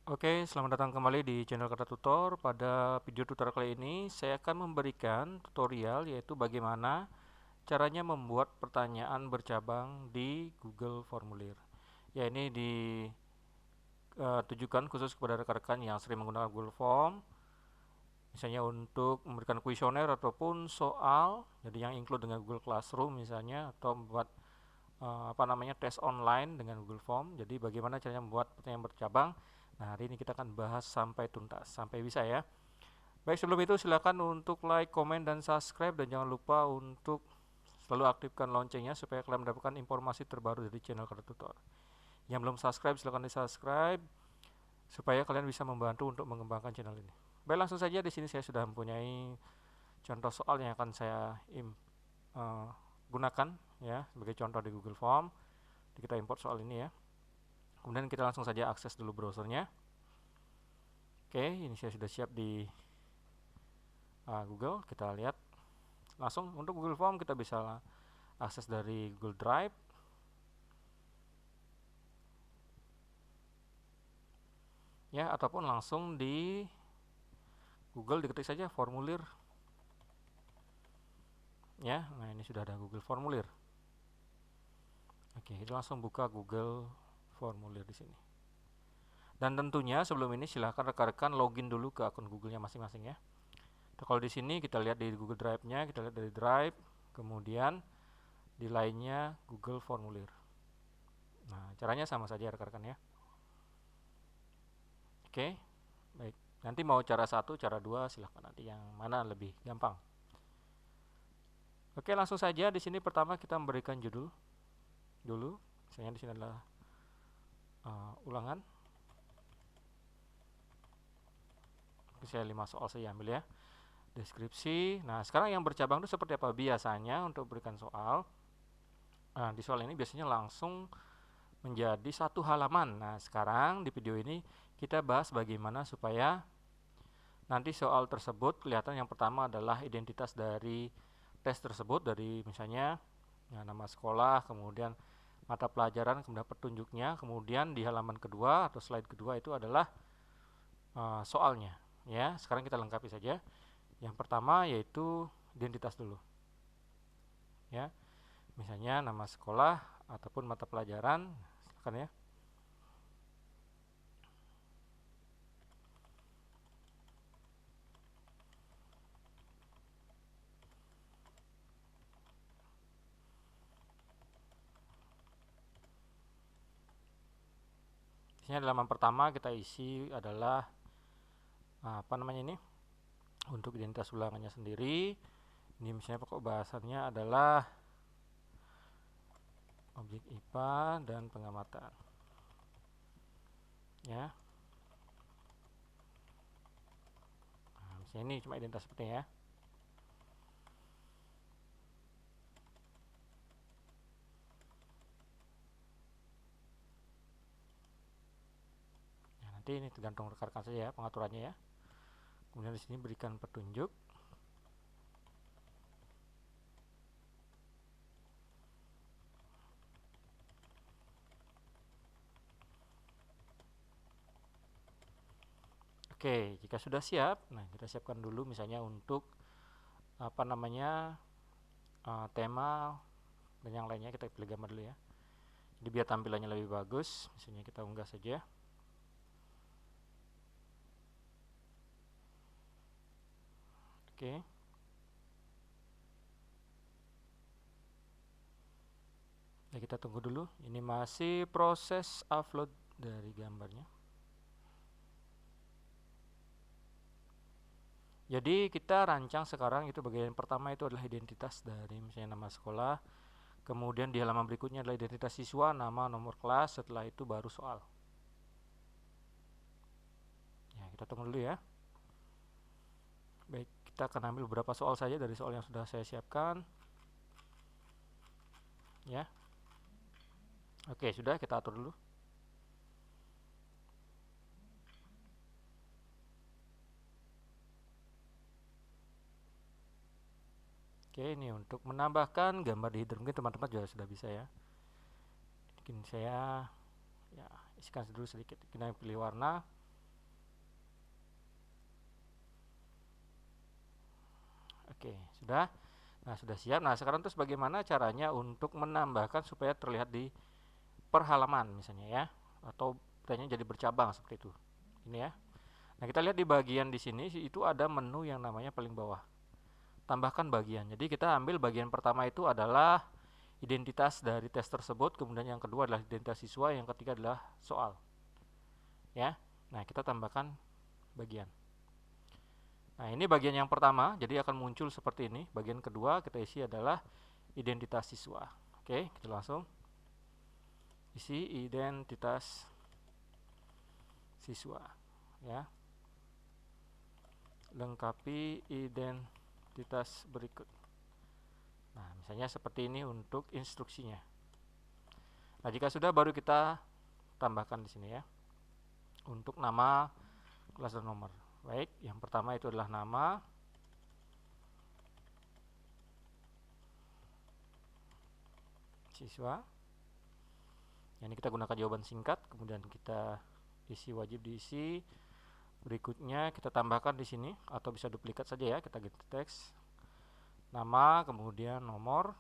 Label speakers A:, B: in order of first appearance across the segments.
A: Oke, selamat datang kembali di channel Kata Tutor. Pada video tutorial kali ini, saya akan memberikan tutorial yaitu bagaimana caranya membuat pertanyaan bercabang di Google Formulir. Ya, ini ditujukan khusus kepada rekan-rekan yang sering menggunakan Google Form, misalnya untuk memberikan kuesioner ataupun soal, jadi yang include dengan Google Classroom misalnya, atau membuat tes online dengan Google Form. Jadi bagaimana caranya membuat pertanyaan bercabang. Nah, hari ini kita akan bahas sampai tuntas, sampai bisa ya. Baik, sebelum itu silakan untuk like, komen, dan subscribe, dan jangan lupa untuk selalu aktifkan loncengnya supaya kalian mendapatkan informasi terbaru dari channel Kata Tutor. Yang belum subscribe silakan di subscribe supaya kalian bisa membantu untuk mengembangkan channel ini. Baik, langsung saja. Di sini saya sudah mempunyai contoh soal yang akan saya uh, gunakan ya sebagai contoh di Google Form. Kita import soal ini ya. Kemudian kita langsung saja akses dulu browsernya. Oke, ini saya sudah siap di Google. Kita lihat langsung. Untuk Google Form kita bisa akses dari Google Drive ya, ataupun langsung di Google diketik saja formulir ya. Nah, ini sudah ada Google Formulir. Oke, kita langsung buka Google Formulir di sini. Dan tentunya sebelum ini silahkan rekan-rekan login dulu ke akun Google-nya masing-masing ya. Nah, kalau di sini kita lihat di Google Drive-nya, kita lihat dari Drive, kemudian di lainnya Google Formulir. Nah, caranya sama saja rekan-rekan ya. Oke, baik. Nanti mau cara satu, cara dua, silahkan nanti yang mana lebih gampang. Oke, langsung saja. Di sini pertama kita memberikan judul dulu. Misalnya di sini adalah ulangan. Saya 5 soal saya ambil ya. Deskripsi. Nah, sekarang yang bercabang itu seperti apa? Biasanya untuk berikan soal. Nah, di soal ini biasanya langsung menjadi satu halaman. Nah, sekarang di video ini kita bahas bagaimana supaya nanti soal tersebut kelihatan. Yang pertama adalah identitas dari tes tersebut, dari misalnya ya, nama sekolah, kemudian mata pelajaran, kemudian petunjuknya, kemudian di halaman kedua atau slide kedua itu adalah soalnya. Ya, sekarang kita lengkapi saja. Yang pertama yaitu identitas dulu. Ya, misalnya nama sekolah ataupun mata pelajaran, silakan ya. Misalnya di halaman pertama kita isi adalah ini untuk identitas ulangannya sendiri. Ini misalnya pokok bahasannya adalah objek IPA dan pengamatan. Ya. Nah, misalnya ini cuma identitas seperti ya. Nah, nanti ini tergantung rekan-rekan saja ya pengaturannya ya. Kemudian di sini berikan petunjuk. Oke, jika sudah siap, nah kita siapkan dulu misalnya untuk tema dan yang lainnya. Kita pilih gambar dulu ya. Jadi biar tampilannya lebih bagus, misalnya kita unggah saja. Oke. Ya, kita tunggu dulu. Ini masih proses upload dari gambarnya. Jadi kita rancang sekarang itu bagian pertama itu adalah identitas dari misalnya nama sekolah. Kemudian di halaman berikutnya adalah identitas siswa, nama, nomor kelas. Setelah itu baru soal. Ya, kita tunggu dulu ya. Baik, kita akan ambil beberapa soal saja dari soal yang sudah saya siapkan. Ya. Oke, sudah kita atur dulu. Oke, ini untuk menambahkan gambar di header mungkin teman-teman juga sudah bisa ya. Mungkin saya ya isikan dulu sedikit. Kita pilih warna. Oke, sudah. Nah, sudah siap. Nah, sekarang terus bagaimana caranya untuk menambahkan supaya terlihat di per halaman misalnya ya, atau pertanyaan jadi bercabang seperti itu. Ini ya. Nah, kita lihat di bagian di sini itu ada menu yang namanya paling bawah. Tambahkan bagian. Jadi kita ambil bagian pertama itu adalah identitas dari tes tersebut, kemudian yang kedua adalah identitas siswa, yang ketiga adalah soal. Ya. Nah, kita tambahkan bagian. Nah, ini bagian yang pertama, jadi akan muncul seperti ini. Bagian kedua kita isi adalah identitas siswa. Oke, kita langsung isi identitas siswa. Ya. Lengkapi identitas berikut. Nah, misalnya seperti ini untuk instruksinya. Nah, jika sudah baru kita tambahkan di sini ya. Untuk nama, kelas dan nomor. Baik, yang pertama itu adalah nama. Siswa. Ini kita gunakan jawaban singkat, kemudian kita isi wajib diisi. Berikutnya kita tambahkan di sini atau bisa duplikat saja ya, kita ganti teks. Nama, kemudian nomor.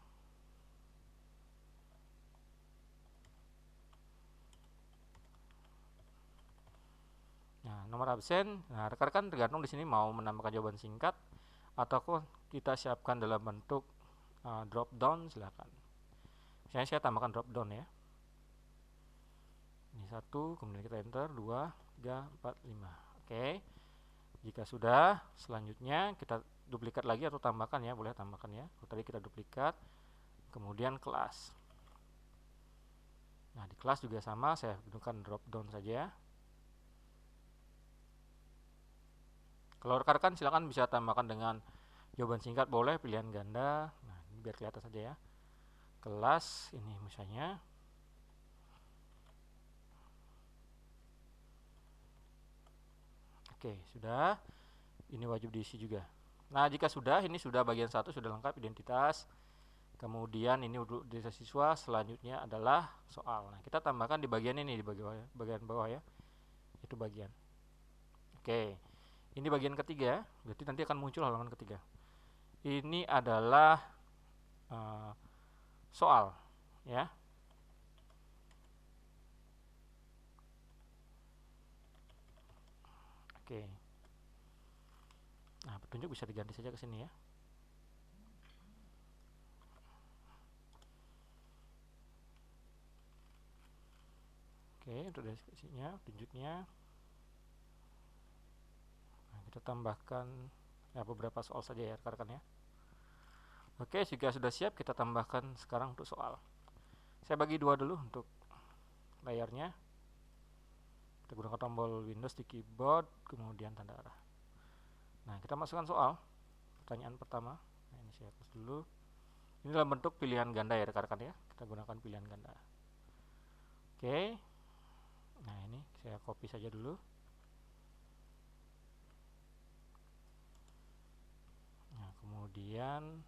A: Nah, nomor absen. Nah, rekan-rekan tergantung di sini mau menambahkan jawaban singkat atau kita siapkan dalam bentuk drop down, silakan. Misalnya saya tambahkan drop down ya. Ini 1, kemudian kita enter 2, 3, 4, 5. Oke. Jika sudah, selanjutnya kita duplikat lagi atau tambahkan ya, boleh tambahkan ya. Tadi kita duplikat. Kemudian kelas. Nah, di kelas juga sama, saya gunakan drop down saja. Kalau rekan-rekan silakan bisa tambahkan dengan jawaban singkat, boleh pilihan ganda. Nah, ini biar kelihatan saja ya. Kelas ini misalnya. Oke, sudah. Ini wajib diisi juga. Nah, jika sudah, ini sudah bagian 1 sudah lengkap identitas. Kemudian ini untuk identitas siswa, selanjutnya adalah soal. Nah, kita tambahkan di bagian ini, di bagian bawah ya. Itu bagian. Oke. Ini bagian ketiga, berarti nanti akan muncul halaman ketiga. Ini adalah soal ya. Oke. Nah, petunjuk bisa diganti saja ke sini ya. Oke, untuk deskripsinya, petunjuknya. Nah, kita tambahkan ya beberapa soal saja ya rekan-rekan ya. Oke, jika sudah siap kita tambahkan sekarang untuk soal. Saya bagi dua dulu untuk layarnya. Kita gunakan tombol Windows di keyboard, kemudian tanda arah. Nah, kita masukkan soal. Pertanyaan pertama. Nah, ini saya hapus dulu. Ini dalam bentuk pilihan ganda ya rekan-rekan ya. Kita gunakan pilihan ganda. Oke. Nah, ini saya copy saja dulu. Nah, kemudian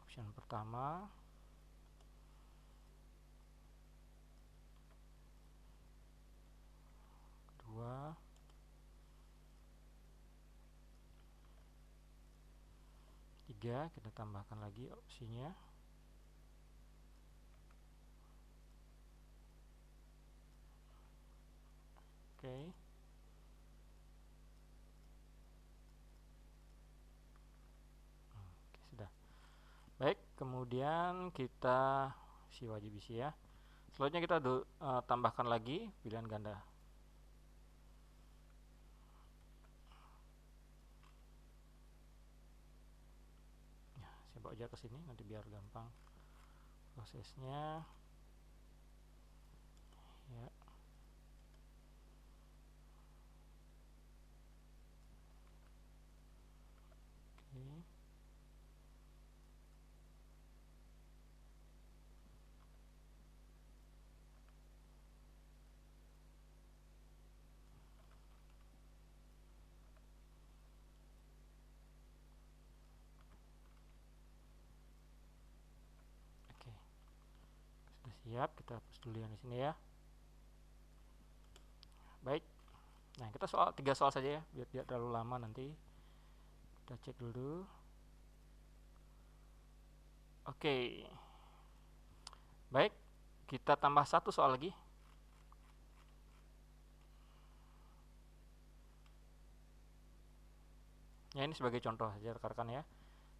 A: option pertama. Kedua. Tiga, kita tambahkan lagi opsinya. Oke. Oke, sudah. Baik, kemudian kita isi wajib isi ya. Selanjutnya kita tambahkan lagi pilihan ganda. Ya, saya bawa aja ke sini nanti biar gampang prosesnya. Ya. Oke. Oke. Sudah siap, kita hapus dulu yang di sini ya. Baik. Nah, kita 3 soal saja ya, biar tidak terlalu lama nanti. Kita cek dulu. Oke. Baik, kita tambah 1 soal lagi. Ya, ini sebagai contoh saja rekan-rekan ya.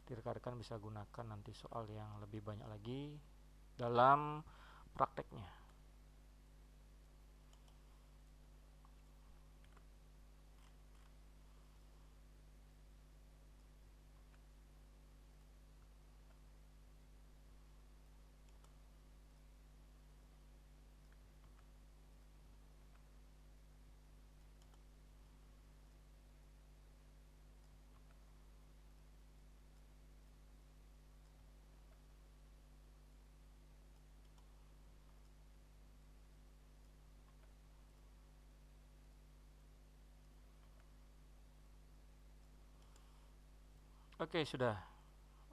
A: Rekan-rekan bisa gunakan nanti soal yang lebih banyak lagi dalam prakteknya. Oke, sudah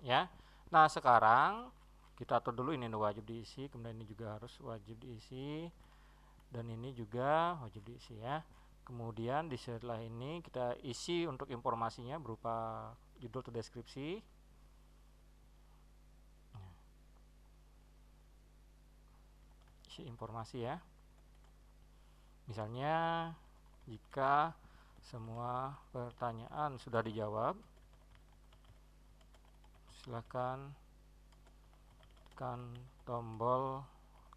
A: ya. Nah, sekarang kita atur dulu ini wajib diisi, kemudian ini juga harus wajib diisi, dan ini juga wajib diisi ya. Kemudian di setelah ini kita isi untuk informasinya berupa judul atau deskripsi. Isi informasi ya. Misalnya jika semua pertanyaan sudah dijawab, silakan tekan tombol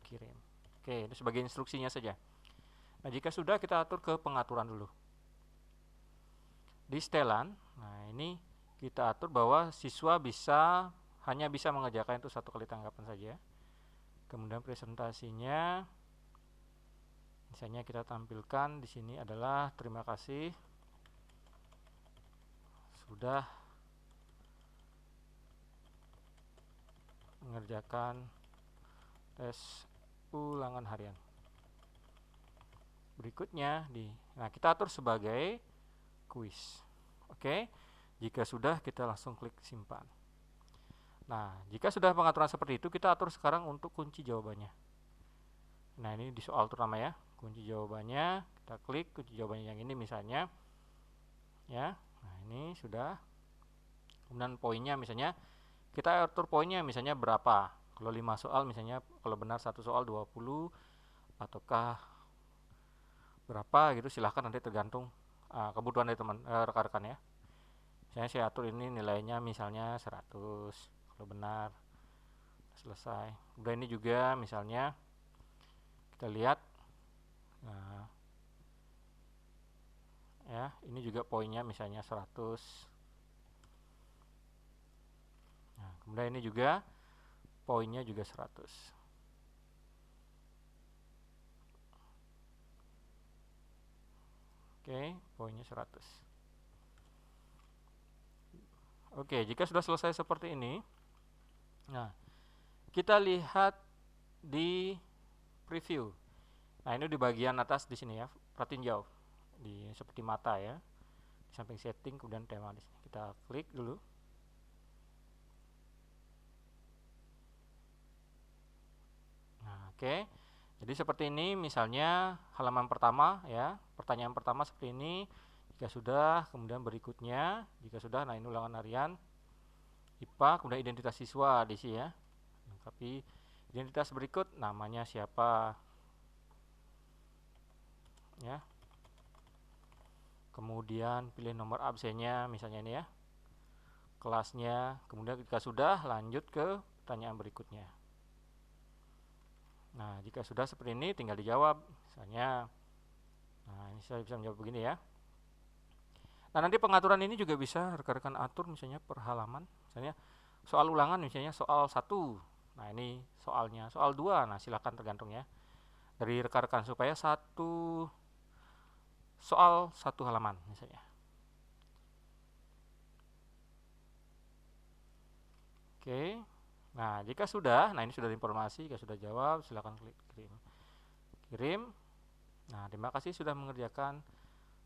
A: kirim. Oke, itu sebagai instruksinya saja. Nah, jika sudah, kita atur ke pengaturan dulu. Di setelan, nah ini kita atur bahwa siswa hanya bisa mengerjakan itu 1 kali tanggapan saja. Kemudian presentasinya, misalnya kita tampilkan di sini adalah terima kasih sudah mengerjakan tes ulangan harian. Berikutnya nah kita atur sebagai kuis. Oke, jika sudah kita langsung klik simpan. Nah, jika sudah pengaturan seperti itu, kita atur sekarang untuk kunci jawabannya. Nah, ini di soal terutama ya, kunci jawabannya, kita klik kunci jawabannya yang ini misalnya ya. Nah, ini sudah. Kemudian poinnya misalnya kita atur poinnya misalnya berapa. Kalau 5 soal misalnya, kalau benar 1 soal 20 ataukah berapa gitu, silahkan nanti tergantung kebutuhan dari teman rekan-rekan ya. Misalnya saya atur ini nilainya misalnya 100 kalau benar, selesai. Kemudian ini juga misalnya kita lihat, nah, ya ini juga poinnya misalnya 100. Nah, kemudian ini juga poinnya juga 100. Oke, poinnya 100. Oke, jika sudah selesai seperti ini, nah kita lihat di preview. Nah, ini di bagian atas di sini ya, perhatiin jauh di seperti mata ya, di samping setting kemudian tema di sini. Kita klik dulu. Nah, oke. Jadi seperti ini misalnya halaman pertama ya, pertanyaan pertama seperti ini. Jika sudah, kemudian berikutnya, jika sudah, nah ini ulangan harian IPA, kemudian identitas siswa di sini ya. Tapi identitas berikut namanya siapa ya. Kemudian pilih nomor absennya misalnya ini ya, kelasnya. Kemudian jika sudah, lanjut ke pertanyaan berikutnya. Nah, jika sudah seperti ini tinggal dijawab misalnya. Nah, ini saya bisa menjawab begini ya. Nah, nanti pengaturan ini juga bisa rekan-rekan atur misalnya per halaman. Misalnya soal ulangan misalnya soal 1. Nah, ini soalnya. Soal 2, nah silakan tergantung ya. Dari rekan-rekan supaya soal 1 halaman misalnya. Oke. Nah, jika sudah, nah ini sudah informasi, jika sudah jawab silakan klik kirim. Kirim. Nah, terima kasih sudah mengerjakan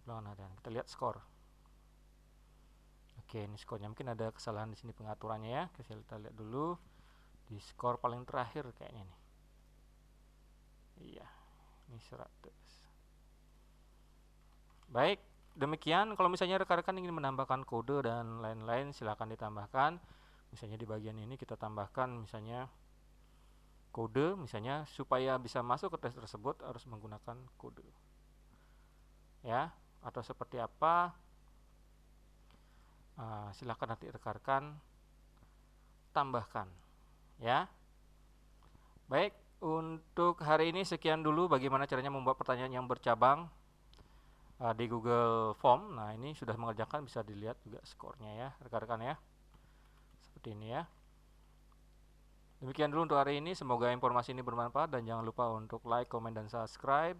A: ulangan harian. Kita lihat skor. Oke, ini skornya mungkin ada kesalahan di sini pengaturannya ya. Kita lihat dulu di skor paling terakhir kayaknya nih. Iya, ini 100. Baik, demikian kalau misalnya rekan-rekan ingin menambahkan kode dan lain-lain silakan ditambahkan. Misalnya di bagian ini kita tambahkan misalnya kode, misalnya supaya bisa masuk ke tes tersebut harus menggunakan kode. Ya, atau seperti apa? Silakan nanti rekan-rekan tambahkan, ya. Baik, untuk hari ini sekian dulu bagaimana caranya membuat pertanyaan yang bercabang di Google Form. Nah, ini sudah mengerjakan, bisa dilihat juga skornya ya, rekan-rekan ya. Seperti ini ya. Demikian dulu untuk hari ini, semoga informasi ini bermanfaat dan jangan lupa untuk like, komen, dan subscribe.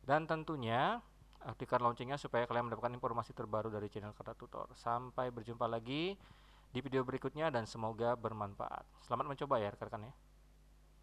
A: Dan tentunya aktifkan loncengnya supaya kalian mendapatkan informasi terbaru dari channel Kata Tutor. Sampai berjumpa lagi di video berikutnya dan semoga bermanfaat. Selamat mencoba ya rekan-rekan ya.